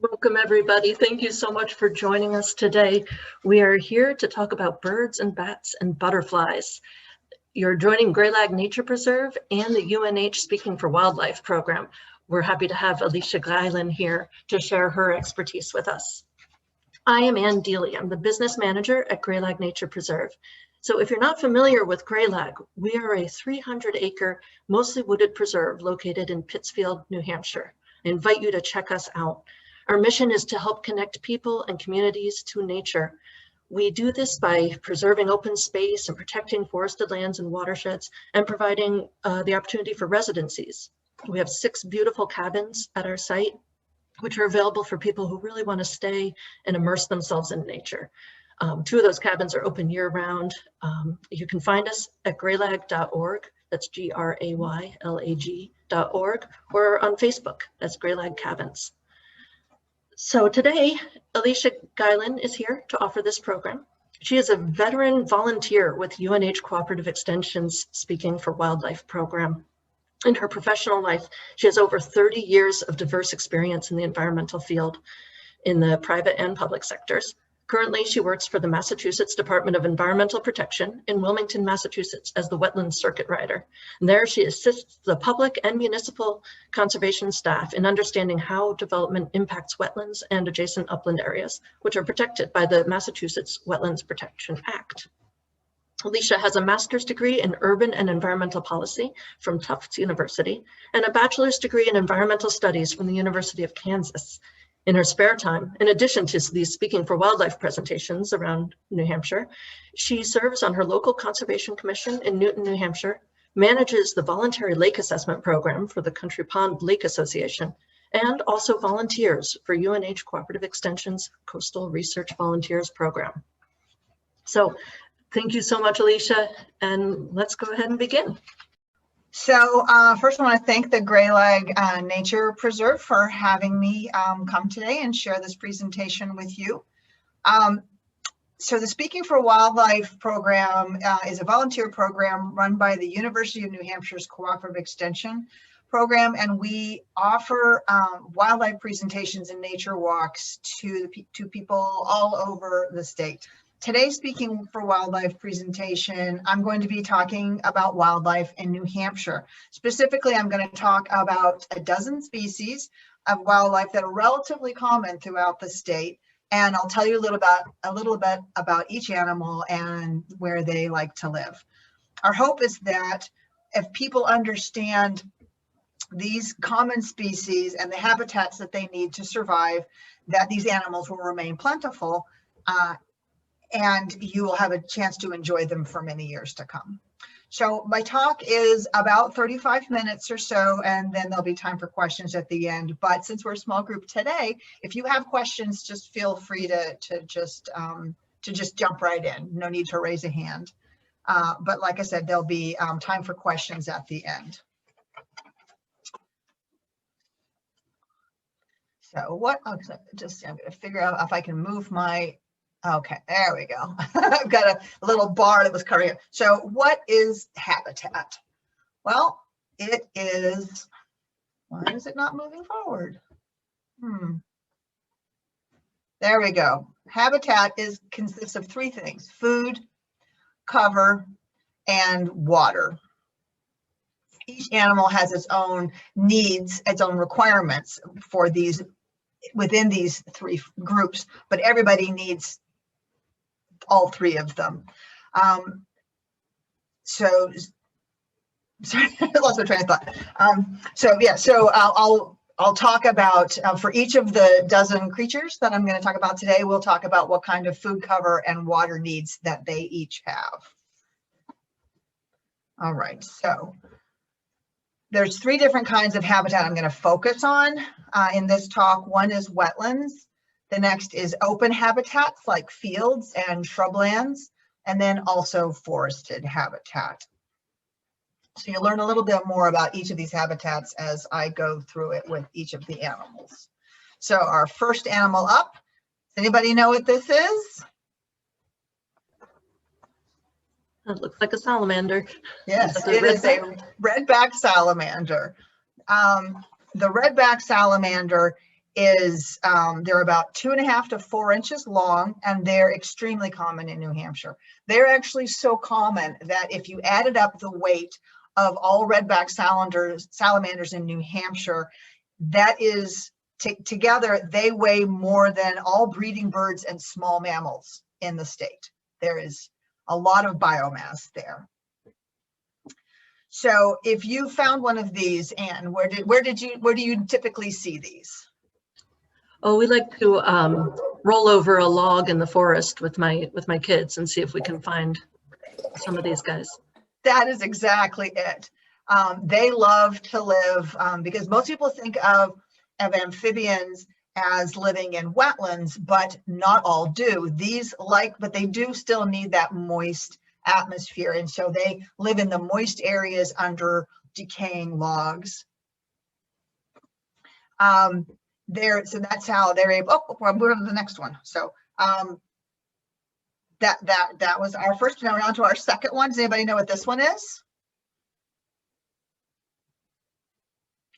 Welcome, everybody. Thank you so much for joining us today. We are here to talk about birds and bats and butterflies. You're joining Graylag Nature Preserve and the UNH Speaking for Wildlife program. We're happy to have Alicia Guylin here to share her expertise with us. I am Ann Deely. I'm the business manager at Graylag Nature Preserve. So if you're not familiar with Graylag, we are a 300-acre, mostly wooded preserve located in Pittsfield, New Hampshire. I invite you to check us out. Our mission is to help connect people and communities to nature. We do this by preserving open space and protecting forested lands and watersheds and providing the opportunity for residencies. We have 6 beautiful cabins at our site, which are available for people who really want to stay and immerse themselves in nature. 2 of those cabins are open year-round. You can find us at graylag.org. That's graylag.org, or on Facebook. That's Graylag Cabins. So today, Alicia Guylin is here to offer this program. She is a veteran volunteer with UNH Cooperative Extension's Speaking for Wildlife program. In her professional life, she has over 30 years of diverse experience in the environmental field in the private and public sectors. Currently, she works for the Massachusetts Department of Environmental Protection in Wilmington, Massachusetts as the Wetlands Circuit Rider. And there she assists the public and municipal conservation staff in understanding how development impacts wetlands and adjacent upland areas, which are protected by the Massachusetts Wetlands Protection Act. Alicia has a master's degree in urban and environmental policy from Tufts University and a bachelor's degree in environmental studies from the University of Kansas. In her spare time, in addition to these Speaking for Wildlife presentations around New Hampshire, she serves on her local conservation commission in Newton, New Hampshire, manages the voluntary lake assessment program for the Country Pond Lake Association, and also volunteers for UNH Cooperative Extension's Coastal Research Volunteers program. So thank you so much, Alicia, and let's go ahead and begin. So first I want to thank the Graylag Nature Preserve for having me come today and share this presentation with you. So the Speaking for Wildlife program is a volunteer program run by the University of New Hampshire's Cooperative Extension program, and we offer wildlife presentations and nature walks to people all over the state. Today's Speaking for Wildlife presentation, I'm going to be talking about wildlife in New Hampshire. Specifically, I'm going to talk about a dozen species of wildlife that are relatively common throughout the state. And I'll tell you a little bit about each animal and where they like to live. Our hope is that if people understand these common species and the habitats that they need to survive, that these animals will remain plentiful, and you will have a chance to enjoy them for many years to come. So my talk is about 35 minutes or so, and then there'll be time for questions at the end. But since we're a small group today, if you have questions, just feel free to just jump right in. No need to raise a hand. But like I said, there'll be time for questions at the end. So what, I'm going to figure out if I can move my, okay, there we go. I've got a little bar that was covering it. So what is habitat? Well, it is, why is it not moving forward? There we go. Habitat consists of 3 things: food, cover, and water. Each animal has its own needs, its own requirements for these, within these 3 groups, but everybody needs all 3 of them. So, sorry, I lost my train of thought. I'll talk about, for each of the dozen creatures that I'm going to talk about today, we'll talk about what kind of food, cover, and water needs that they each have. All right, so there's 3 different kinds of habitat I'm going to focus on in this talk. One is wetlands. The next is open habitats like fields and shrublands, and then also forested habitat. So you'll learn a little bit more about each of these habitats as I go through it with each of the animals. So our first animal up, does anybody know what this is? It looks like a salamander. Yes, it is a redback salamander. The redback salamander is they're about 2.5 to 4 inches long, and they're extremely common in New Hampshire. They're actually so common that if you added up the weight of all redback salamanders in New Hampshire, that is together, they weigh more than all breeding birds and small mammals in the state. There is a lot of biomass there. So if you found one of these, Anne, where do you typically see these? Oh, we like to roll over a log in the forest with my kids and see if we can find some of these guys. That is exactly it. They love to live because most people think of amphibians as living in wetlands, but not all do. But they do still need that moist atmosphere, and so they live in the moist areas under decaying logs. So that's how they're able. Oh, we'll move on to the next one. So that was our first. Now we're on to our second one. Does anybody know what this one is?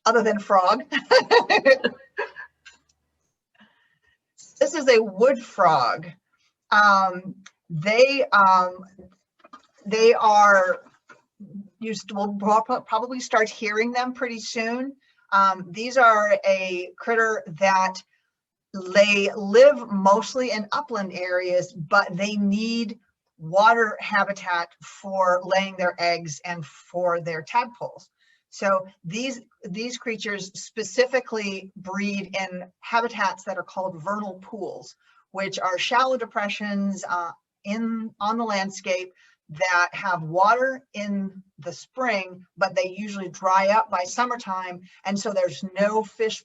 Other than frog. This is a wood frog. They are we'll probably start hearing them pretty soon. These are a critter that they live mostly in upland areas, but they need water habitat for laying their eggs and for their tadpoles. So these creatures specifically breed in habitats that are called vernal pools, which are shallow depressions on the landscape that have water in the spring, but they usually dry up by summertime, and so there's no fish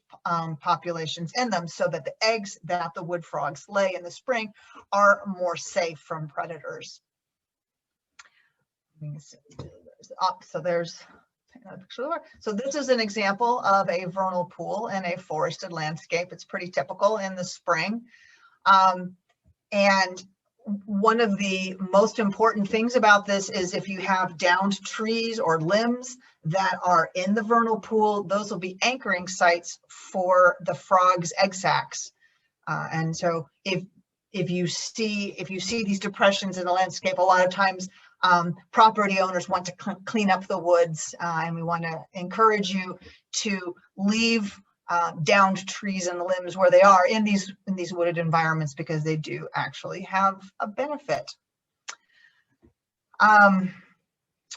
populations in them, so that the eggs that the wood frogs lay in the spring are more safe from predators. So this is an example of a vernal pool in a forested landscape. It's pretty typical in the spring. And one of the most important things about this is if you have downed trees or limbs that are in the vernal pool, those will be anchoring sites for the frogs' egg sacs. And so if you see these depressions in the landscape, a lot of times property owners want to clean up the woods, and we want to encourage you to leave downed trees and limbs where they are in these wooded environments, because they do actually have a benefit.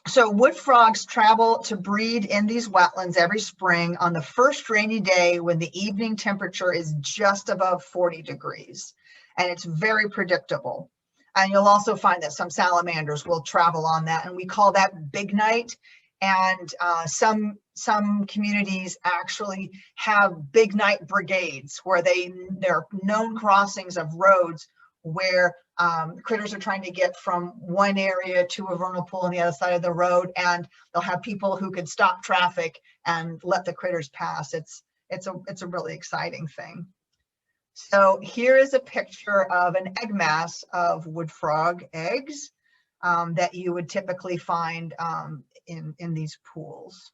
So wood frogs travel to breed in these wetlands every spring on the first rainy day when the evening temperature is just above 40 degrees, and it's very predictable. And you'll also find that some salamanders will travel on that, and we call that big night. And some communities actually have big night brigades where there are known crossings of roads where critters are trying to get from one area to a vernal pool on the other side of the road, and they'll have people who could stop traffic and let the critters pass. It's a really exciting thing. So here is a picture of an egg mass of wood frog eggs that you would typically find in these pools.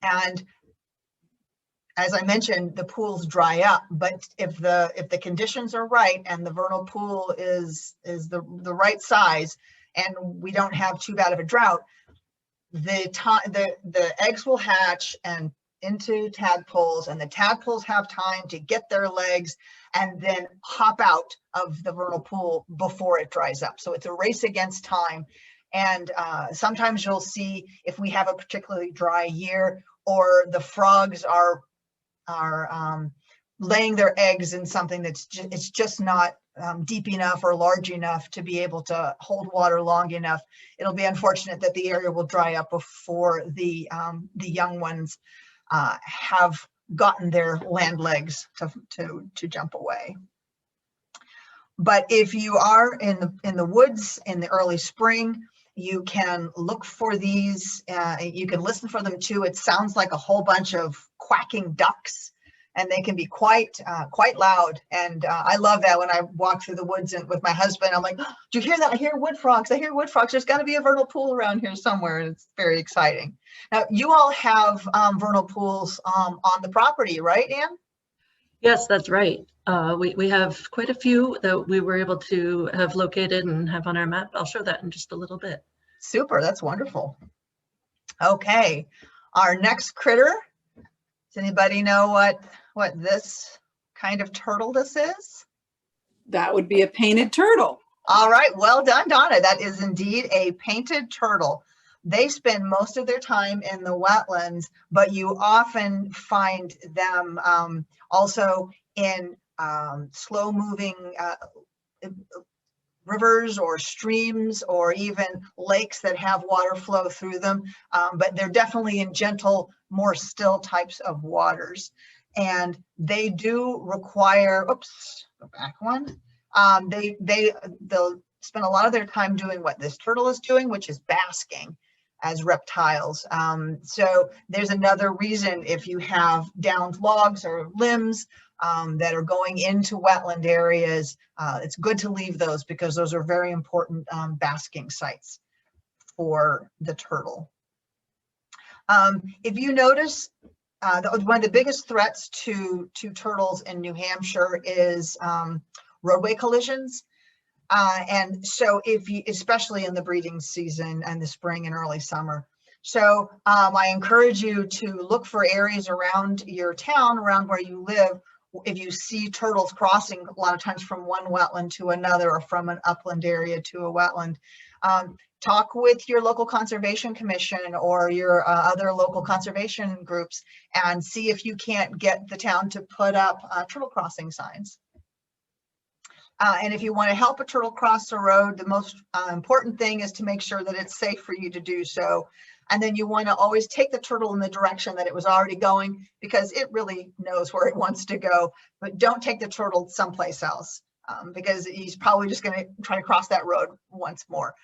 And as I mentioned, the pools dry up, but if the conditions are right and the vernal pool is the right size and we don't have too bad of a drought, the eggs will hatch and into tadpoles, and the tadpoles have time to get their legs and then hop out of the vernal pool before it dries up. So it's a race against time. And sometimes you'll see, if we have a particularly dry year, or the frogs are laying their eggs in something that's just not deep enough or large enough to be able to hold water long enough, it'll be unfortunate that the area will dry up before the young ones have gotten their land legs to jump away. But if you are in the woods in the early spring, you can look for these. You can listen for them too. It sounds like a whole bunch of quacking ducks, and they can be quite loud. And I love that. When I walk through the woods with my husband, I'm like, oh, do you hear that? I hear wood frogs. I hear wood frogs. There's got to be a vernal pool around here somewhere. And it's very exciting. Now, you all have vernal pools on the property, right, Anne? Yes, that's right. We have quite a few that we were able to have located and have on our map. I'll show that in just a little bit. Super, that's wonderful. Okay, our next critter. Does anybody know what this kind of turtle this is? That would be a painted turtle. All right, well done, Donna. That is indeed a painted turtle. They spend most of their time in the wetlands, but you often find them also in slow-moving rivers or streams or even lakes that have water flow through them, but they're definitely in gentle, more still types of waters. And they do require, oops, go back one. They'll spend a lot of their time doing what this turtle is doing, which is basking as reptiles. So there's another reason, if you have downed logs or limbs that are going into wetland areas, it's good to leave those because those are very important basking sites for the turtle. If you notice, one of the biggest threats to turtles in New Hampshire is roadway collisions. And so especially in the breeding season and the spring and early summer. So I encourage you to look for areas around your town, around where you live. If you see turtles crossing a lot of times from one wetland to another or from an upland area to a wetland, talk with your local conservation commission or your other local conservation groups and see if you can't get the town to put up turtle crossing signs. And if you want to help a turtle cross the road, the most important thing is to make sure that it's safe for you to do so. And then you want to always take the turtle in the direction that it was already going, because it really knows where it wants to go. But don't take the turtle someplace else, because he's probably just going to try to cross that road once more.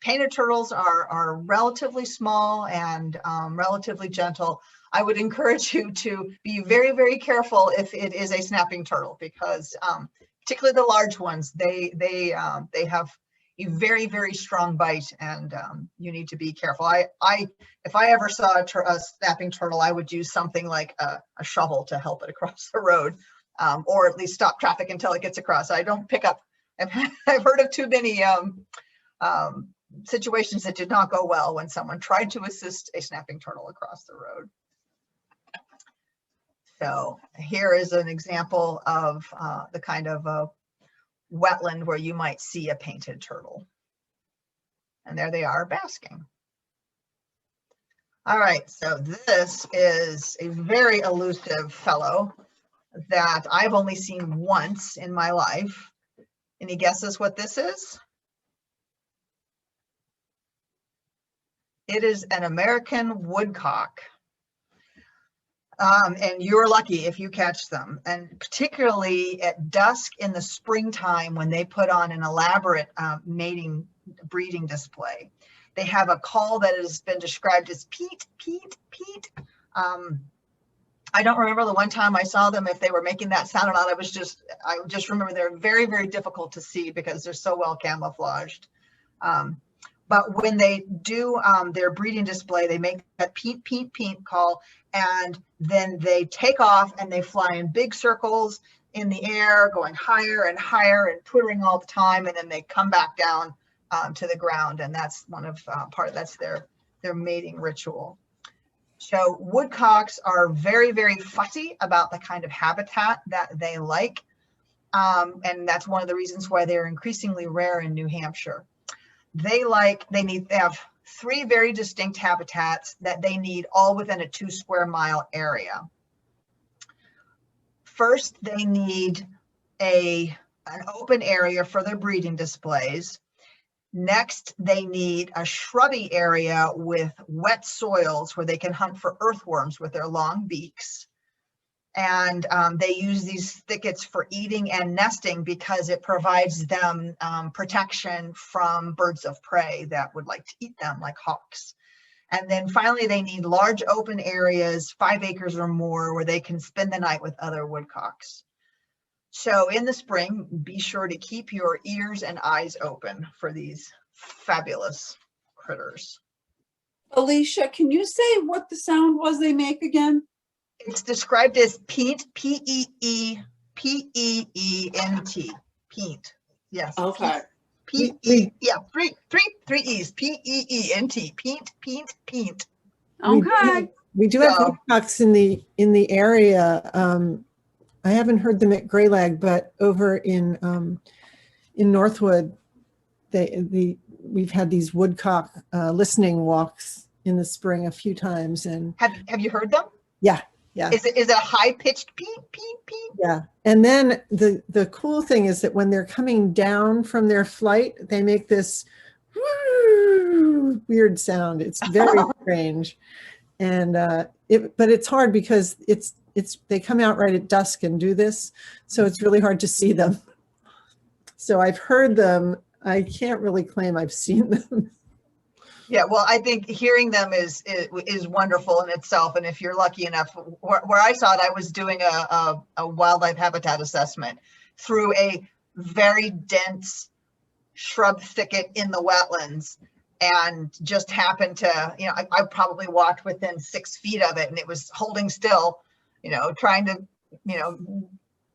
Painted turtles are relatively small and relatively gentle. I would encourage you to be very, very careful if it is a snapping turtle, because particularly the large ones, they have a very, very strong bite, and you need to be careful. If I ever saw a snapping turtle, I would use something like a shovel to help it across the road, or at least stop traffic until it gets across. I don't pick up. I've heard of too many situations that did not go well when someone tried to assist a snapping turtle across the road. So here is an example of the kind of a wetland where you might see a painted turtle. And there they are basking. All right, so this is a very elusive fellow that I've only seen once in my life. Any guesses what this is? It is an American woodcock. And you're lucky if you catch them, and particularly at dusk in the springtime when they put on an elaborate breeding display. They have a call that has been described as peet, peet, peet. I don't remember the one time I saw them if they were making that sound or not. I just remember they're very, very difficult to see because they're so well camouflaged. But when they do their breeding display, they make that peet, peet, peet call, and then they take off and they fly in big circles in the air, going higher and higher and twittering all the time, and then they come back down to the ground, and that's one of that's their mating ritual. So woodcocks are very, very fussy about the kind of habitat that they like, and that's one of the reasons why they're increasingly rare in New Hampshire. They have 3 very distinct habitats that they need all within a 2 square mile area. First, they need an open area for their breeding displays. Next, they need a shrubby area with wet soils where they can hunt for earthworms with their long beaks. And they use these thickets for eating and nesting because it provides them protection from birds of prey that would like to eat them, like hawks. And then finally, they need large open areas, 5 acres or more, where they can spend the night with other woodcocks. So in the spring, be sure to keep your ears and eyes open for these fabulous critters. Alicia, can you say what the sound was they make again? It's described as peent, P-E-E-P-E-E-N-T, peent. Yes. Okay. P-E, yeah, three E's, P-E-E-N-T, peent, peent, peent. Okay. We do have So- woodcocks in the area. I haven't heard them at Graylag, but over in Northwood, we've had these woodcock listening walks in the spring a few times, and Have you heard them? yeah. Is it a high pitched peent, peent, peent? Yeah. And then the cool thing is that when they're coming down from their flight, they make this weird sound. It's very strange. And but it's hard because they come out right at dusk and do this. So it's really hard to see them. So I've heard them. I can't really claim I've seen them. Yeah, well, I think hearing them is wonderful in itself. And if you're lucky enough, where I saw it, I was doing a wildlife habitat assessment through a very dense shrub thicket in the wetlands, and just happened to, I probably walked within 6 feet of it, and it was holding still, trying to,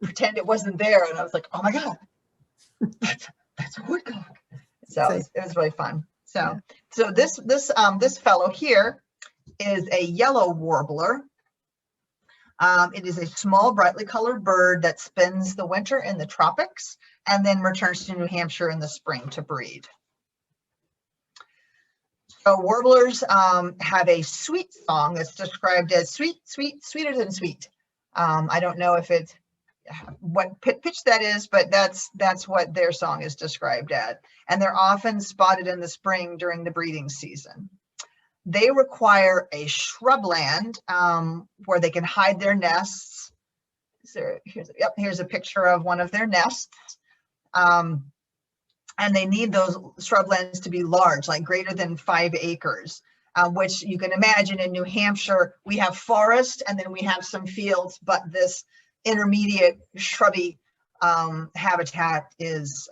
pretend it wasn't there. And I was like, oh my God, that's a woodcock. So it was really fun. So this fellow here is a yellow warbler. It is a small, brightly colored bird that spends the winter in the tropics and then returns to New Hampshire in the spring to breed. So warblers have a sweet song that's described as sweet, sweet, sweeter than sweet. I don't know if it's what pitch that is, but that's what their song is described as. And they're often spotted in the spring during the breeding season. They require a shrubland where they can hide their nests. Here's a picture of one of their nests. And they need those shrublands to be large, like greater than 5 acres, which you can imagine in New Hampshire, we have forest and then we have some fields, but this intermediate shrubby habitat is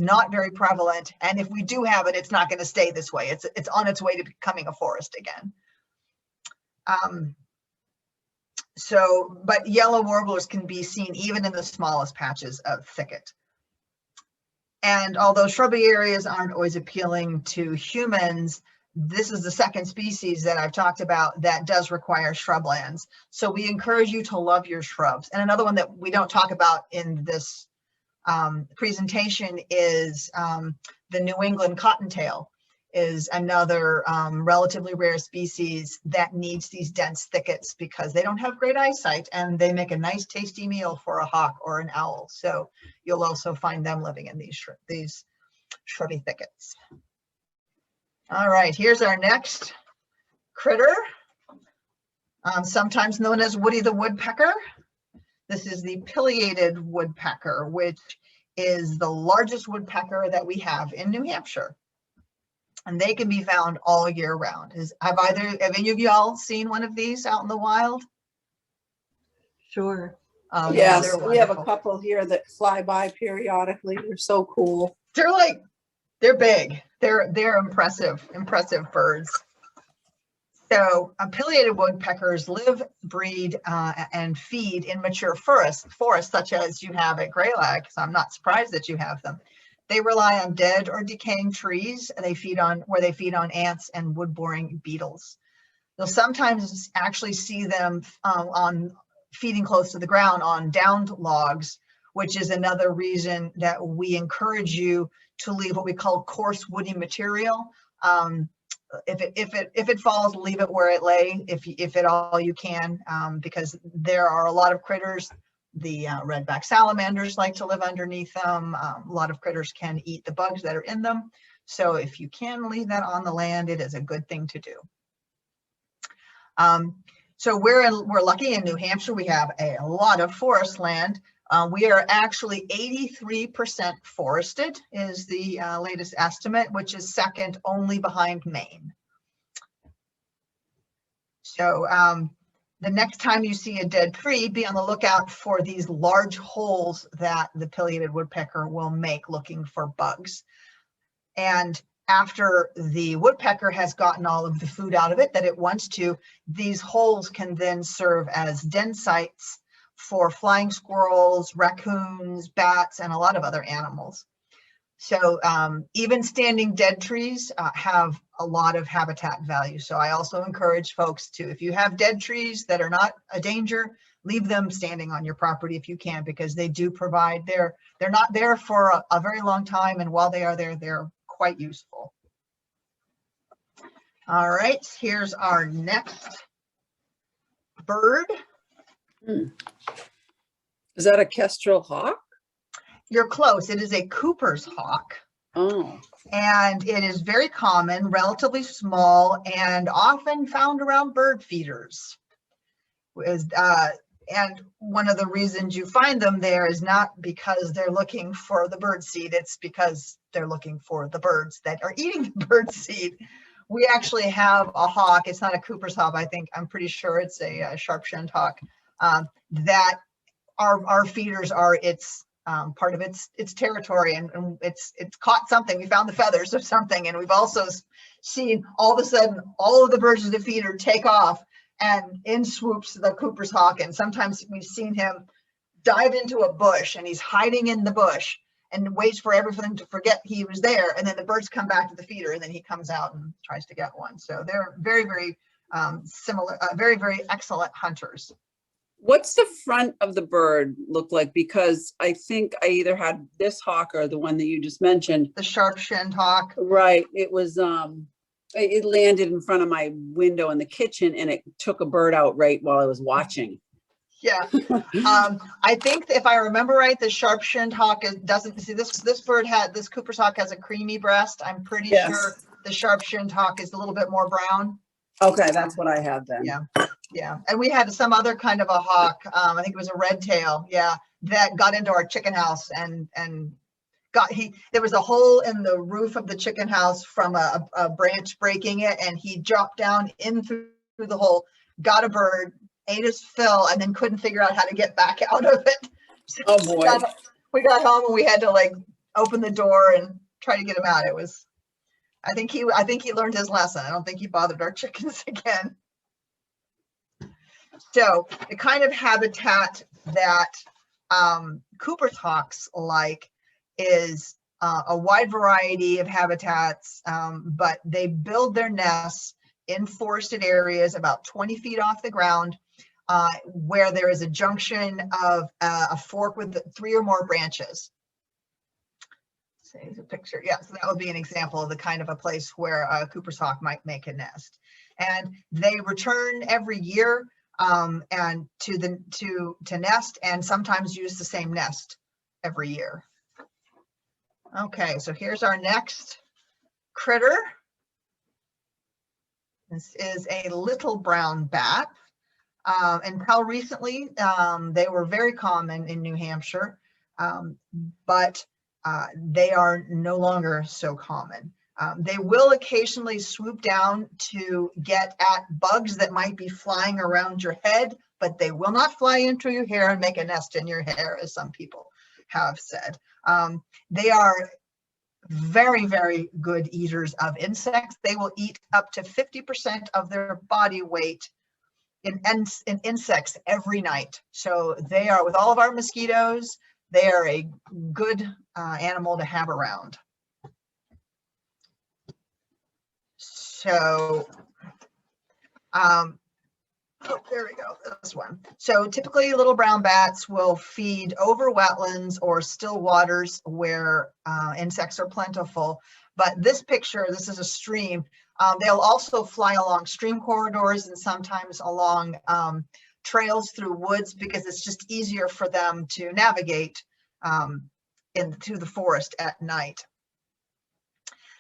not very prevalent. And if we do have it, it's not going to stay this way. It's on its way to becoming a forest again. But yellow warblers can be seen even in the smallest patches of thicket. And although shrubby areas aren't always appealing to humans, this is the second species that I've talked about that does require shrublands. So we encourage you to love your shrubs. And another one that we don't talk about in this presentation is the New England Cottontail, is another relatively rare species that needs these dense thickets because they don't have great eyesight, and they make a nice tasty meal for a hawk or an owl. So you'll also find them living in these shrubby thickets. All right, here's our next critter, sometimes known as Woody the Woodpecker. This is the pileated woodpecker, which is the largest woodpecker that we have in New Hampshire. And they can be found all year round. Have any of y'all seen one of these out in the wild? Sure. Yes, we have a wonderful. couple here that fly by periodically. They're so cool. They're big. They're impressive birds. So pileated woodpeckers live, breed, and feed in mature forests such as you have at Graylag. So I'm not surprised that you have them. They rely on dead or decaying trees. They feed on ants and wood-boring beetles. You'll sometimes actually see them on feeding close to the ground on downed logs, which is another reason that we encourage you to leave what we call coarse woody material. If it falls, leave it where it lay, if at all you can, because there are a lot of critters. The redback salamanders like to live underneath them. A lot of critters can eat the bugs that are in them. So if you can leave that on the land, it is a good thing to do. So we're lucky in New Hampshire. We have a lot of forest land. We are actually 83% forested is the latest estimate, which is second only behind Maine. So the next time you see a dead tree, be on the lookout for these large holes that the pileated woodpecker will make looking for bugs. And after the woodpecker has gotten all of the food out of it that it wants to, these holes can then serve as den sites for flying squirrels, raccoons, bats, and a lot of other animals. So even standing dead trees have a lot of habitat value. So I also encourage folks to, if you have dead trees that are not a danger, leave them standing on your property if you can, because they do provide, they're not there for a very long time, and while they are there, they're quite useful. All right, here's our next bird. Is that a Kestrel Hawk? You're close. It is a Cooper's hawk. Oh, And it is very common, relatively small, and often found around bird feeders. And one of the reasons you find them there is not because they're looking for the bird seed, it's because they're looking for the birds that are eating the bird seed. We actually have a hawk. It's not a Cooper's hawk. I'm pretty sure it's a sharp-shinned hawk, that our feeders are its part of its territory, and it's caught something. We found the feathers of something, and we've also seen all of a sudden all of the birds of the feeder take off, and in swoops the Cooper's hawk. And sometimes we've seen him dive into a bush, and he's hiding in the bush and waits for everything to forget he was there, and then the birds come back to the feeder, and then he comes out and tries to get one. So they're very, very similar, very, very excellent hunters. what's the front of the bird look like? Because I think I either had this hawk or the one that you just mentioned. The sharp-shinned hawk. Right. It was, it landed in front of my window in the kitchen, and it took a bird out right while I was watching. Yeah. I think if I remember right, the sharp-shinned hawk doesn't see this bird this Cooper's hawk has a creamy breast. I'm pretty sure the sharp-shinned hawk is a little bit more brown. Okay, that's what I had then. Yeah. Yeah. And we had some other kind of a hawk. I think it was a red tail. Yeah. That got into our chicken house and there was a hole in the roof of the chicken house from a branch breaking it, and he dropped down in through the hole, got a bird, ate his fill, and then couldn't figure out how to get back out of it. So Oh boy. we got home and we had to like open the door and try to get him out. It was, I think he learned his lesson. I don't think he bothered our chickens again. So the kind of habitat that Cooper's hawks like is a wide variety of habitats, but they build their nests in forested areas about 20 feet off the ground, where there is a junction of a fork with 3 or more branches. So here's a picture. Yeah, so that would be an example of the kind of a place where a Cooper's hawk might make a nest. And they return every year and to nest, and sometimes use the same nest every year. Okay, so here's our next critter. This is a little brown bat. Until recently, they were very common in New Hampshire, but they are no longer so common. They will occasionally swoop down to get at bugs that might be flying around your head, but they will not fly into your hair and make a nest in your hair, as some people have said. They are very, very good eaters of insects. They will eat up to 50% of their body weight in insects every night. So they are, with all of our mosquitoes, they are a good animal to have around. So, oh, there we go, this one. So typically little brown bats will feed over wetlands or still waters where insects are plentiful. But this picture, this is a stream. They'll also fly along stream corridors and sometimes along trails through woods, because it's just easier for them to navigate into the forest at night.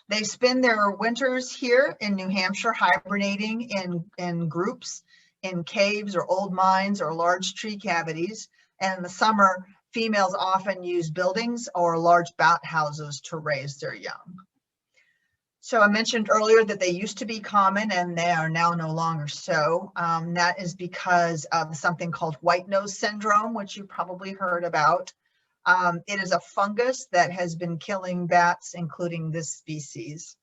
They spend their winters here in New Hampshire, hibernating in groups in caves or old mines or large tree cavities. And in the summer, females often use buildings or large bat houses to raise their young. So I mentioned earlier that they used to be common and they are now no longer so. That is because of something called white nose syndrome, which you probably heard about. It is a fungus that has been killing bats, including this species.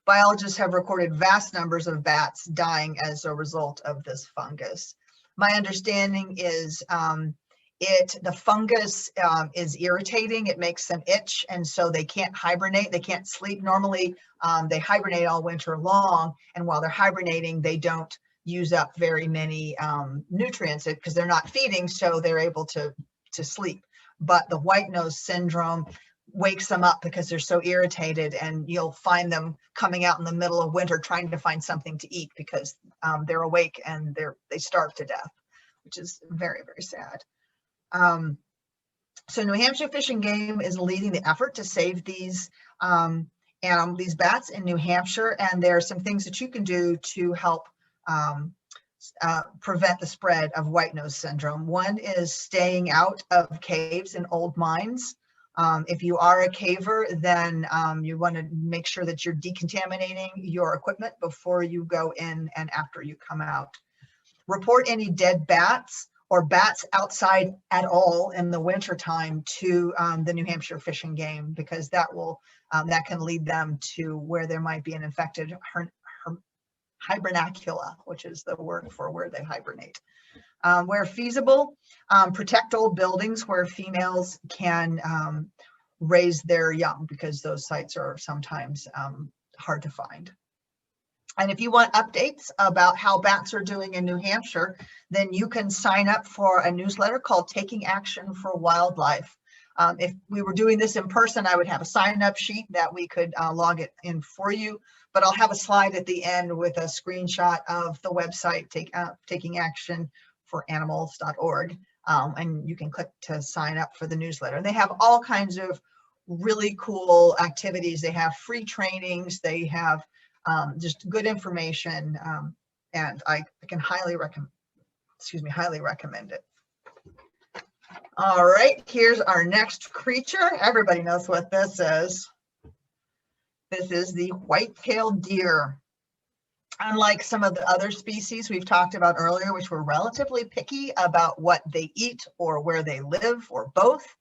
biologists have recorded vast numbers of bats dying as a result of this fungus. My understanding is the fungus is irritating. It makes them itch, and so they can't hibernate. They can't sleep. Normally, they hibernate all winter long, and while they're hibernating, they don't use up very many nutrients because they're not feeding, so they're able to sleep. But the white nose syndrome wakes them up because they're so irritated, and you'll find them coming out in the middle of winter trying to find something to eat because they're awake and they starve to death, which is very, very sad. So New Hampshire Fish and Game is leading the effort to save these bats in New Hampshire, and there are some things that you can do to help prevent the spread of white nose syndrome. One is staying out of caves and old mines. If you are a caver, then you want to make sure that you're decontaminating your equipment before you go in and after you come out. Report any dead bats or bats outside at all in the winter time to the New Hampshire Fish and Game, because that can lead them to where there might be an infected hibernacula, which is the word for where they hibernate. Where feasible, protect old buildings where females can raise their young, because those sites are sometimes hard to find. And if you want updates about how bats are doing in New Hampshire, then you can sign up for a newsletter called Taking Action for Wildlife. If we were doing this in person, I would have a sign-up sheet that we could log it in for you, but I'll have a slide at the end with a screenshot of the website, takingactionforanimals.org, and you can click to sign up for the newsletter. And they have all kinds of really cool activities. They have free trainings, they have just good information, and I can highly recommend it. All right, here's our next creature. Everybody knows what this is. This is the White-Kale Deer. Unlike some of the other species we've talked about earlier, which were relatively picky about what they eat or where they live or both,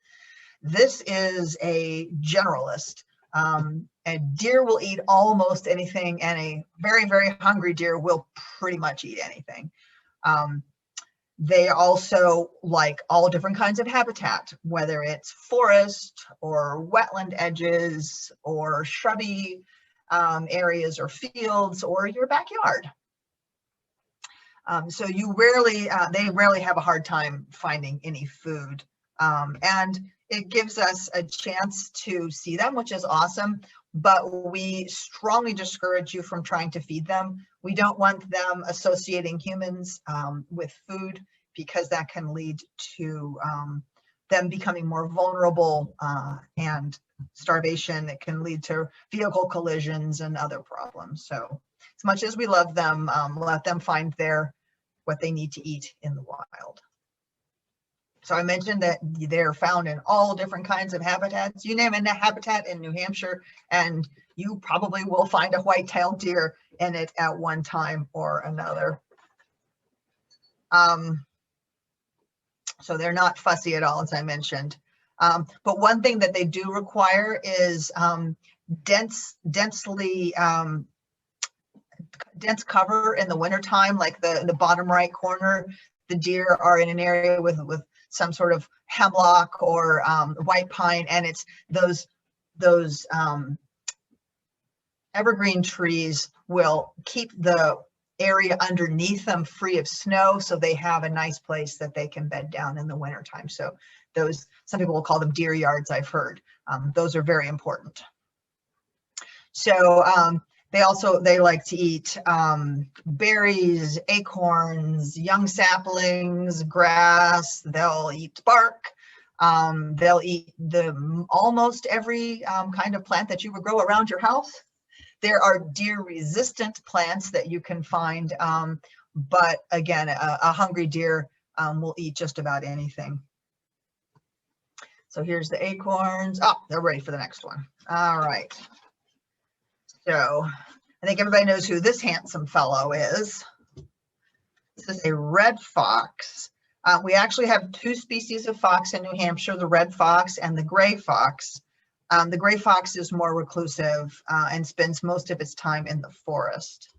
this is a generalist. A deer will eat almost anything, and a very, very hungry deer will pretty much eat anything. They also like all different kinds of habitat, whether it's forest or wetland edges or shrubby areas or fields or your backyard. So they rarely have a hard time finding any food. And it gives us a chance to see them, which is awesome, but we strongly discourage you from trying to feed them. We don't want them associating humans with food, because that can lead to them becoming more vulnerable and starvation. It can lead to vehicle collisions and other problems. So as much as we love them, let them find what they need to eat in the wild. So I mentioned that they're found in all different kinds of habitats. You name a habitat in New Hampshire, and you probably will find a white-tailed deer in it at one time or another. So they're not fussy at all, as I mentioned. But one thing that they do require is dense cover in the wintertime, like the bottom right corner. The deer are in an area with some sort of hemlock or white pine, and it's those evergreen trees will keep the area underneath them free of snow, so they have a nice place that they can bed down in the wintertime. So some people will call them deer yards, I've heard. Those are very important. So they like to eat berries, acorns, young saplings, grass. They'll eat bark. They'll eat almost every kind of plant that you would grow around your house. There are deer-resistant plants that you can find, but again, a hungry deer will eat just about anything. So here's the acorns. Oh, they're ready for the next one. All right. So I think everybody knows who this handsome fellow is. This is a red fox. We actually have two species of fox in New Hampshire, the red fox and the gray fox. The gray fox is more reclusive and spends most of its time in the forest.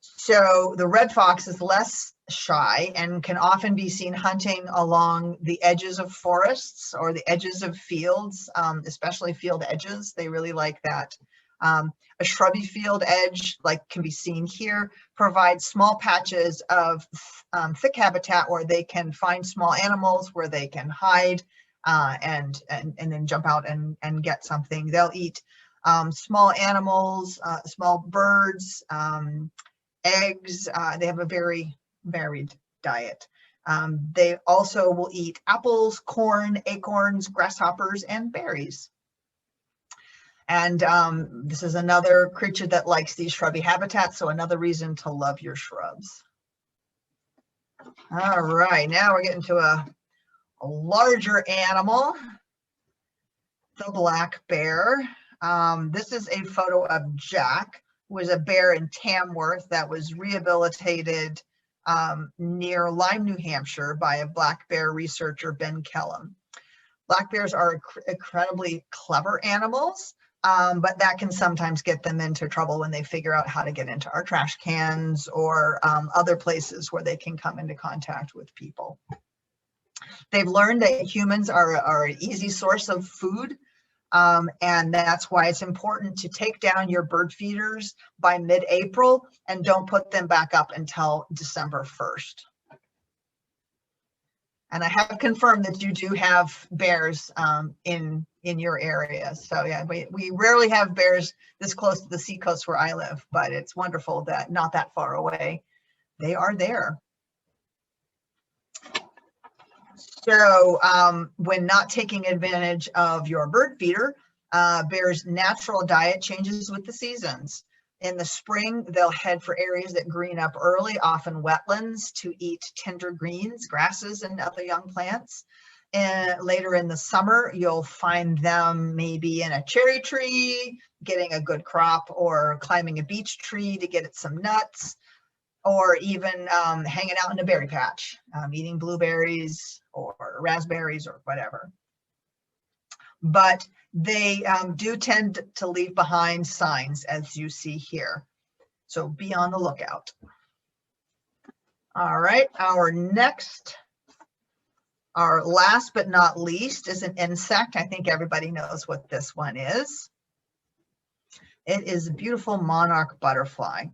So the red fox is less shy and can often be seen hunting along the edges of forests or the edges of fields, especially field edges. They really like that. A shrubby field edge, like can be seen here, provides small patches of thick habitat where they can find small animals, where they can hide and then jump out and get something. They'll eat small animals, small birds, eggs. They have a very varied diet. They also will eat apples, corn, acorns, grasshoppers, and berries. And this is another creature that likes these shrubby habitats, so another reason to love your shrubs. All right, now we're getting to a larger animal, the black bear. This is a photo of Jack, who was a bear in Tamworth that was rehabilitated near Lyme, New Hampshire by a black bear researcher, Ben Kellum. Black bears are incredibly clever animals, but that can sometimes get them into trouble when they figure out how to get into our trash cans or other places where they can come into contact with people. They've learned that humans are an easy source of food, and that's why it's important to take down your bird feeders by mid-April and don't put them back up until December 1st. And I have confirmed that you do have bears in your area. So yeah, we rarely have bears this close to the seacoast where I live, but it's wonderful that not that far away, they are there. So when not taking advantage of your bird feeder, bears' natural diet changes with the seasons. In the spring, they'll head for areas that green up early, often wetlands, to eat tender greens, grasses, and other young plants. And later in the summer, you'll find them maybe in a cherry tree, getting a good crop, or climbing a beech tree to get at some nuts, or even hanging out in a berry patch, eating blueberries or raspberries or whatever. But they do tend to leave behind signs, as you see here. So be on the lookout. All right, our last but not least is an insect. I think everybody knows what this one is. It is a beautiful monarch butterfly.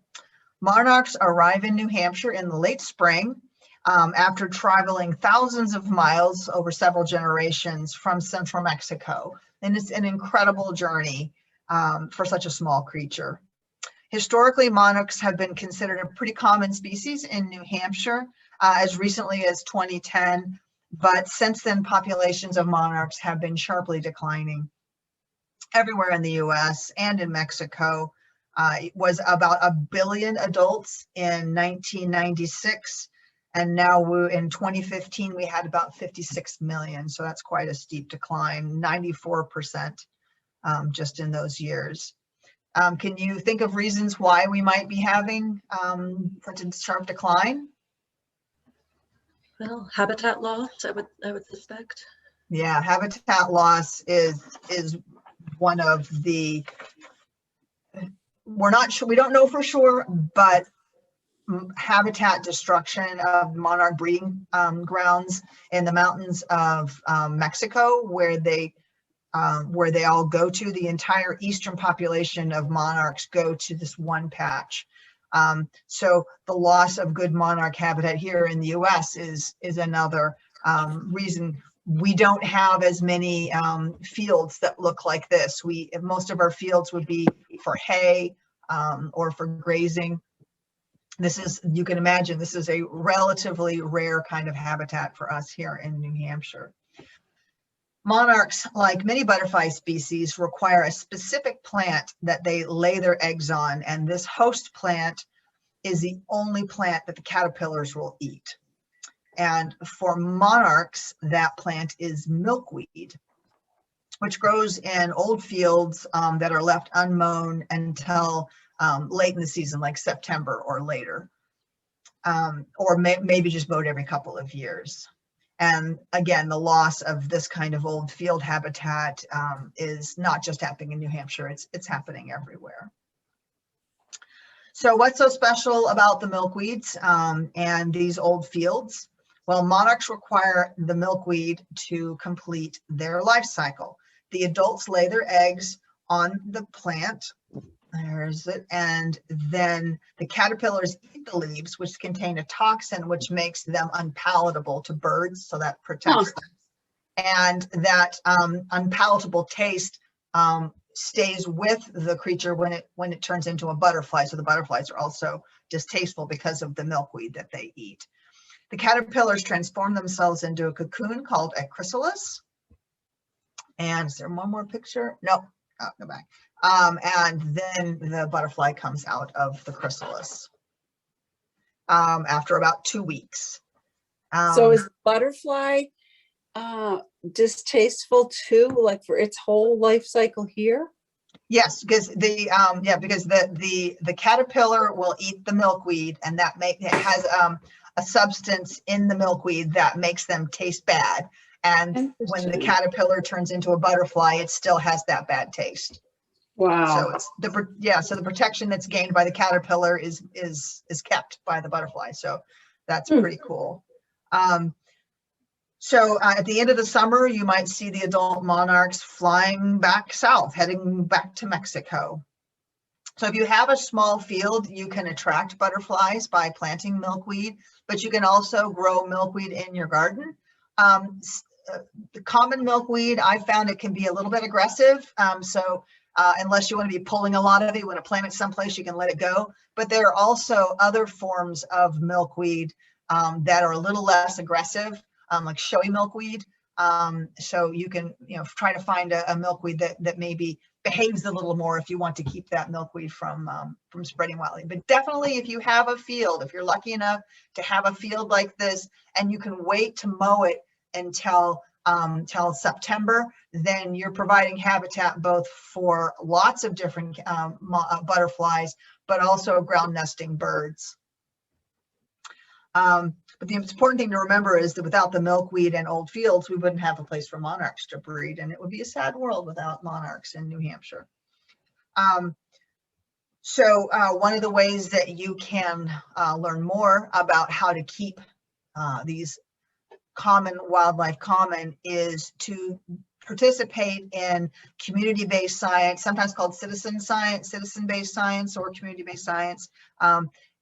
Monarchs arrive in New Hampshire in the late spring after traveling thousands of miles over several generations from central Mexico. And it's an incredible journey for such a small creature. Historically, monarchs have been considered a pretty common species in New Hampshire as recently as 2010, but since then, populations of monarchs have been sharply declining. Everywhere in the US and in Mexico, it was about 1 billion adults in 1996. And now in 2015, we had about 56 million. So that's quite a steep decline, 94% just in those years. Can you think of reasons why we might be having such a sharp decline? Well, habitat loss, I would suspect. Yeah, habitat loss is one of the, we're not sure, we don't know for sure, but habitat destruction of monarch breeding grounds in the mountains of Mexico, where they all go to. The entire eastern population of monarchs go to this one patch. So the loss of good monarch habitat here in the US is another reason we don't have as many fields that look like this. Most of our fields would be for hay or for grazing. This is, you can imagine, this is a relatively rare kind of habitat for us here in New Hampshire. Monarchs, like many butterfly species, require a specific plant that they lay their eggs on, and this host plant is the only plant that the caterpillars will eat. And for monarchs, that plant is milkweed, which grows in old fields that are left unmown until late in the season, like September or later, or maybe just mowed every couple of years. And again, the loss of this kind of old field habitat is not just happening in New Hampshire, it's happening everywhere. So what's so special about the milkweeds and these old fields? Well, monarchs require the milkweed to complete their life cycle. The adults lay their eggs on the plant. There's it. And then the caterpillars eat the leaves, which contain a toxin which makes them unpalatable to birds, so that protects them. And that unpalatable taste stays with the creature when it turns into a butterfly. So the butterflies are also distasteful because of the milkweed that they eat. The caterpillars transform themselves into a cocoon called a chrysalis. And is there one more picture? No, oh, go back. And then the butterfly comes out of the chrysalis after about 2 weeks. So is butterfly distasteful too, like for its whole life cycle here? Yes, because the caterpillar will eat the milkweed, and it has a substance in the milkweed that makes them taste bad. And when the caterpillar turns into a butterfly, it still has that bad taste. Wow. So it's so the protection that's gained by the caterpillar is kept by the butterfly. So that's pretty cool. So at the end of the summer, you might see the adult monarchs flying back south, heading back to Mexico. So if you have a small field, you can attract butterflies by planting milkweed, but you can also grow milkweed in your garden. The common milkweed, I found it can be a little bit aggressive. Unless you want to be pulling a lot of it, you want to plant it someplace, you can let it go. But there are also other forms of milkweed that are a little less aggressive, like showy milkweed. So you can, try to find a milkweed that maybe behaves a little more if you want to keep that milkweed from spreading wildly. But definitely, if you have a field, if you're lucky enough to have a field like this, and you can wait to mow it until September, then you're providing habitat both for lots of different butterflies, but also ground nesting birds. But the important thing to remember is that without the milkweed and old fields, we wouldn't have a place for monarchs to breed, and it would be a sad world without monarchs in New Hampshire. So one of the ways that you can learn more about how to keep these common wildlife common is to participate in community-based science, sometimes called citizen science, citizen-based science, or community-based science.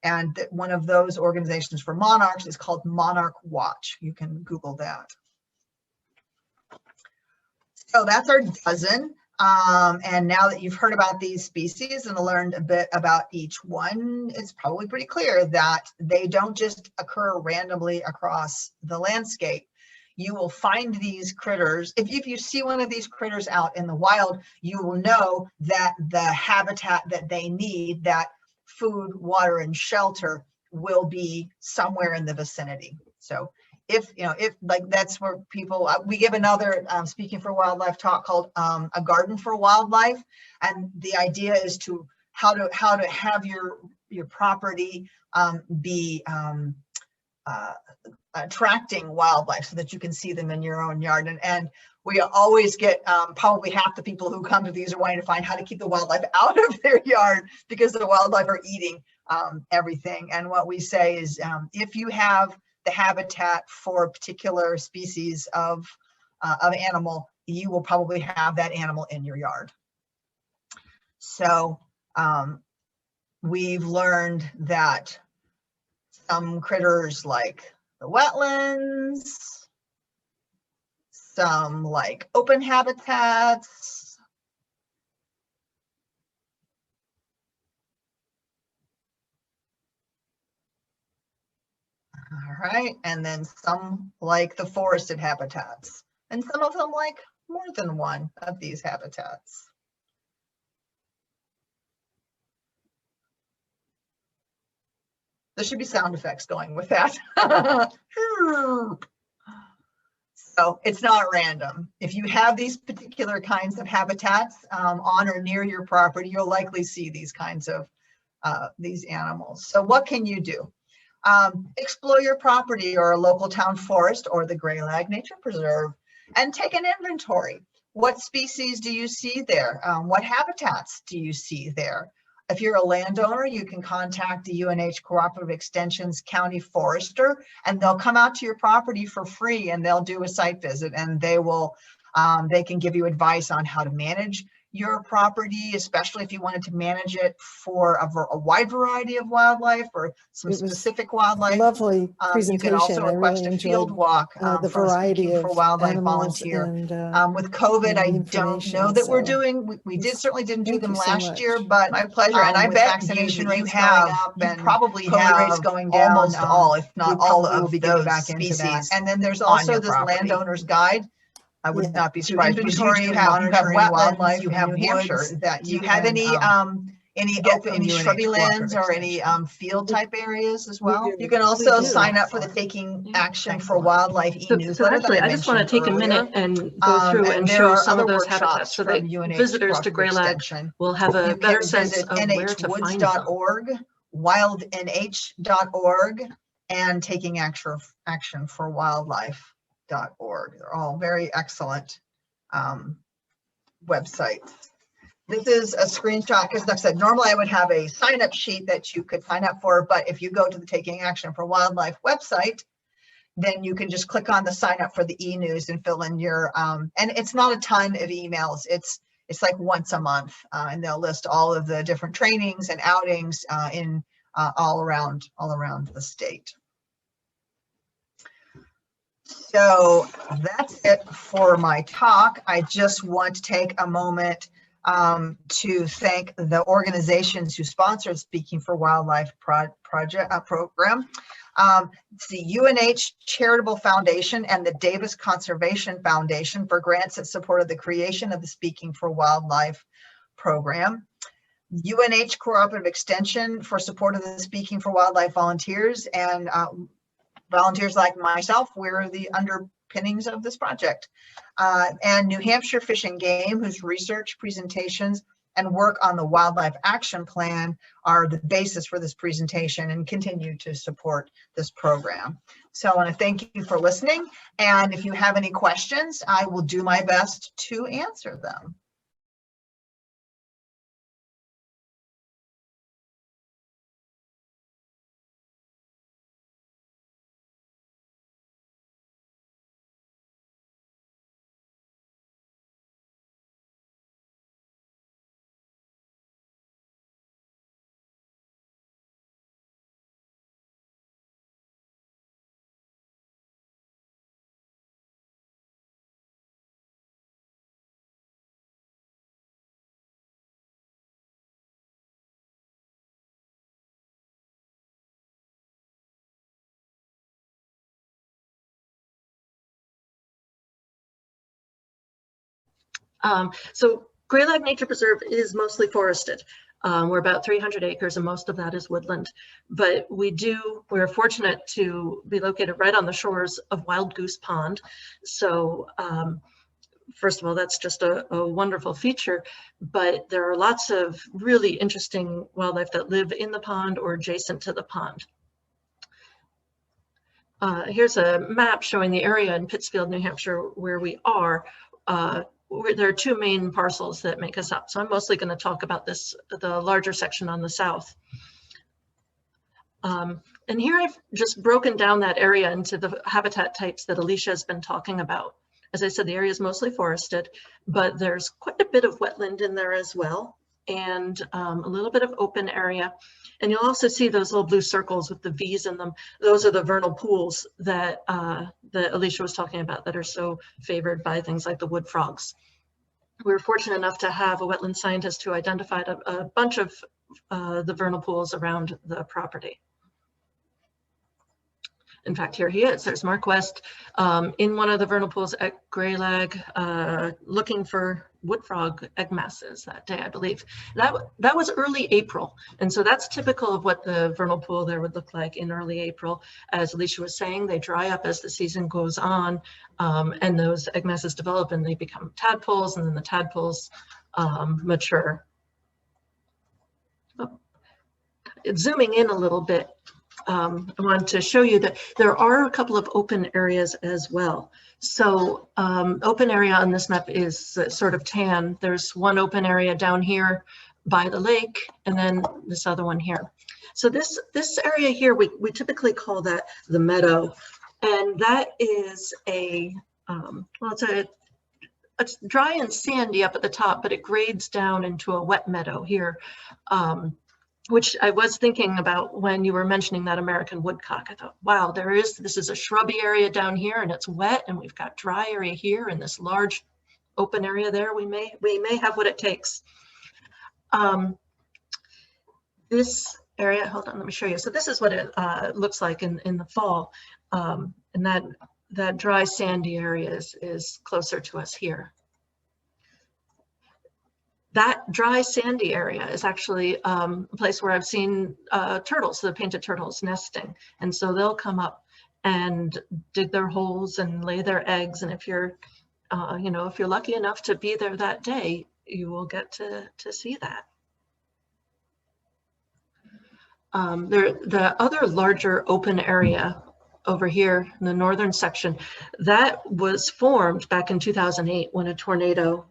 And one of those organizations for monarchs is called Monarch Watch. You can Google that. So that's our dozen. And now that you've heard about these species and learned a bit about each one, it's probably pretty clear that they don't just occur randomly across the landscape. You will find these critters. If you see one of these critters out in the wild, you will know that the habitat that they need, that food, water, and shelter, will be somewhere in the vicinity. So if like that's where people, we give another Speaking for Wildlife talk called A Garden for Wildlife, and the idea is to how to have your property be attracting wildlife so that you can see them in your own yard. And we always get probably half the people who come to these are wanting to find how to keep the wildlife out of their yard because the wildlife are eating everything. And what we say is if you have the habitat for a particular species of animal, you will probably have that animal in your yard. So we've learned that some critters like the wetlands, some like open habitats, all right, and then some like the forested habitats, and some of them like more than one of these habitats. There should be sound effects going with that. So it's not random. If you have these particular kinds of habitats on or near your property, you'll likely see these kinds of these animals. So what can you do? Explore your property or a local town forest or the Graylag Nature Preserve and take an inventory. What species do you see there? What habitats do you see there? If you're a landowner, you can contact the UNH Cooperative Extension's county forester, and they'll come out to your property for free and they'll do a site visit, and they can give you advice on how to manage your property, especially if you wanted to manage it for a wide variety of wildlife or some specific wildlife. Lovely You presentation. can also request a field walk the from variety Speaking of for Wildlife animals volunteer. and With COVID, I don't information, know that we're so doing. We certainly didn't do thank them you so last year, much. but my pleasure. And I with bet vaccination you rates have going up you and probably COVID have rates going down, almost all, if not all, probably will of be getting those back into that species. And then there's on also your this property. landowner's guide. I would Yeah. not be To surprised. Because inventory you and have monitoring wetlands, wildlife you in have New woods. Hampshire that Do you you have can, any get from UNH shrubby lands Cooperative or any Extension. field type areas as We well? do. You can We also do. sign up for the Taking Action for Excellent. Wildlife So e-newsletter actually, that I just want to mentioned take a minute earlier. and go through and there show are some of other those habitats workshops so that from UNH visitors to Cooperative Graylag Extension. will have a You better can sense visit of where to find them. nhwoods.org, wildnh.org, and Taking Action for Wildlife.org. They're all very excellent websites. This is a screenshot because, like I said, normally I would have a sign-up sheet that you could sign up for, but if you go to the Taking Action for Wildlife website, then you can just click on the sign up for the e-news and fill in your, and it's not a ton of emails. It's like once a month, and they'll list all of the different trainings and outings in all around the state. So that's it for my talk. I just want to take a moment to thank the organizations who sponsored Speaking for Wildlife program. It's the UNH Charitable Foundation and the Davis Conservation Foundation for grants that supported the creation of the Speaking for Wildlife program. UNH Cooperative Extension for support of the Speaking for Wildlife volunteers, and volunteers like myself, we're the underpinnings of this project. And New Hampshire Fish and Game, whose research, presentations, and work on the Wildlife Action Plan are the basis for this presentation and continue to support this program. So I want to thank you for listening. And if you have any questions, I will do my best to answer them. So Graylag Nature Preserve is mostly forested. We're about 300 acres and most of that is woodland, but we're fortunate to be located right on the shores of Wild Goose Pond. So first of all, that's just a wonderful feature, but there are lots of really interesting wildlife that live in the pond or adjacent to the pond. Here's a map showing the area in Pittsfield, New Hampshire, where we are. There are two main parcels that make us up. So I'm mostly going to talk about the larger section on the south. And here I've just broken down that area into the habitat types that Alicia has been talking about. As I said, the area is mostly forested, but there's quite a bit of wetland in there as well, and a little bit of open area. And you'll also see those little blue circles with the V's in them. Those are the vernal pools that, that Alicia was talking about that are so favored by things like the wood frogs. We were fortunate enough to have a wetland scientist who identified a bunch of the vernal pools around the property. In fact, here he is. There's Mark West in one of the vernal pools at Graylag, looking for wood frog egg masses that day, I believe. That was early April. And so that's typical of what the vernal pool there would look like in early April. As Alicia was saying, they dry up as the season goes on, and those egg masses develop and they become tadpoles, and then the tadpoles mature. Oh. It's zooming in a little bit. I wanted to show you that there are a couple of open areas as well. So open area on this map is sort of tan. There's one open area down here by the lake, and then this other one here. So this area here, we typically call that the meadow. And that is well, it's dry and sandy up at the top, but it grades down into a wet meadow here, which I was thinking about when you were mentioning that American woodcock. I thought, wow, this is a shrubby area down here and it's wet, and we've got dry area here and this large open area there. We may have what it takes. This area, hold on, let me show you. So this is what it looks like in the fall. And that dry sandy area is closer to us here. That dry sandy area is actually a place where I've seen turtles, the painted turtles, nesting. And so they'll come up and dig their holes and lay their eggs. And if you're, if you're lucky enough to be there that day, you will get to see that. The other larger open area over here in the northern section, that was formed back in 2008 when a tornado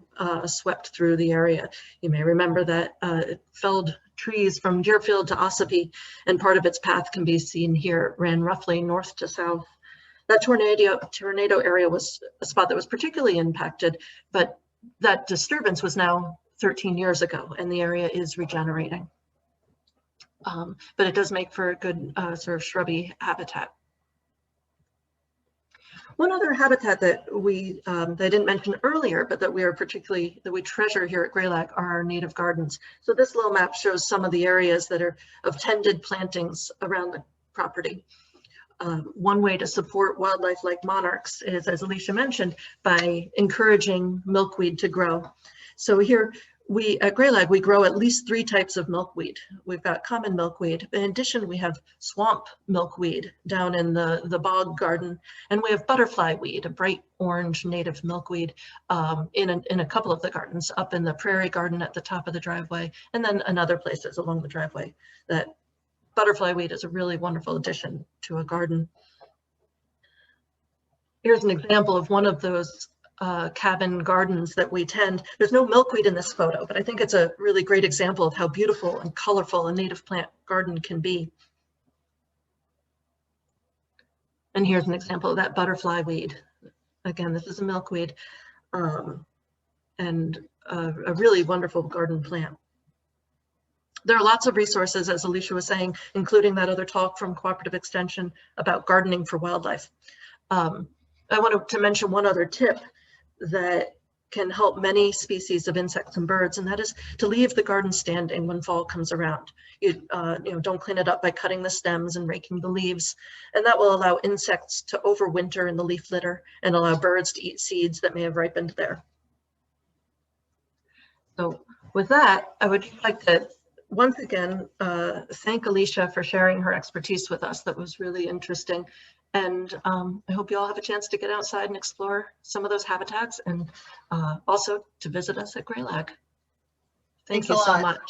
swept through the area. You may remember that it felled trees from Deerfield to Ossipee, and part of its path can be seen here. It ran roughly north to south. That tornado area was a spot that was particularly impacted, but that disturbance was now 13 years ago, and the area is regenerating. But it does make for a good sort of shrubby habitat. One other habitat that that I didn't mention earlier, but that we treasure here at Greylock, are our native gardens. So this little map shows some of the areas that are of tended plantings around the property. One way to support wildlife like monarchs is, as Alicia mentioned, by encouraging milkweed to grow. So here, at Greylag, we grow at least 3 types of milkweed. We've got common milkweed. In addition, we have swamp milkweed down in the bog garden, and we have butterfly weed, a bright orange native milkweed in a couple of the gardens, up in the prairie garden at the top of the driveway, and then in other places along the driveway. That butterfly weed is a really wonderful addition to a garden. Here's an example of one of those cabin gardens that we tend. There's no milkweed in this photo, but I think it's a really great example of how beautiful and colorful a native plant garden can be. And here's an example of that butterfly weed. Again, this is a milkweed and a really wonderful garden plant. There are lots of resources, as Alicia was saying, including that other talk from Cooperative Extension about gardening for wildlife. I wanted to mention one other tip that can help many species of insects and birds, and that is to leave the garden standing when fall comes around. You don't clean it up by cutting the stems and raking the leaves, and that will allow insects to overwinter in the leaf litter and allow birds to eat seeds that may have ripened there. So with that, I would like to once again thank Alicia for sharing her expertise with us. That was really interesting. And I hope you all have a chance to get outside and explore some of those habitats, and also to visit us at Greylag. Thank you so much.